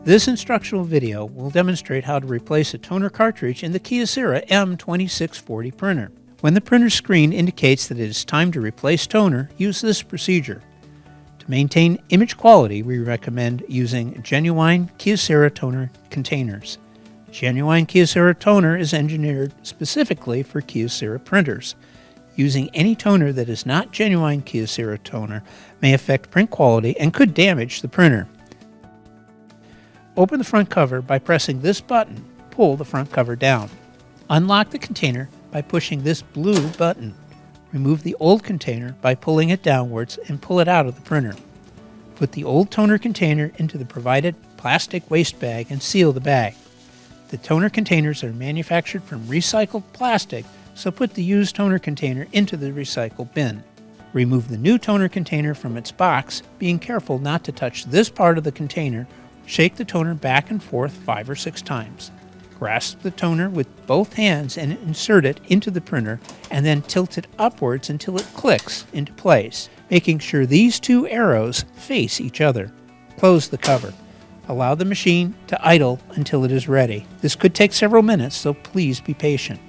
This instructional video will demonstrate how to replace a toner cartridge in the Kyocera M2640 printer. When the printer screen indicates that it is time to replace toner, use this procedure. To maintain image quality, we recommend using genuine Kyocera toner containers. Genuine Kyocera toner is engineered specifically for Kyocera printers. Using any toner that is not genuine Kyocera toner may affect print quality and could damage the printer. Open the front cover by pressing this button. Pull the front cover down. Unlock the container by pushing this blue button. Remove the old container by pulling it downwards and pull it out of the printer. Put the old toner container into the provided plastic waste bag and seal the bag. The toner containers are manufactured from recycled plastic, so put the used toner container into the recycle bin. Remove the new toner container from its box, being careful not to touch this part of the container. Shake the toner back and forth 5 or 6 times. Grasp the toner with both hands and insert it into the printer, and then tilt it upwards until it clicks into place, making sure these 2 arrows face each other. Close the cover. Allow the machine to idle until it is ready. This could take several minutes, so please be patient.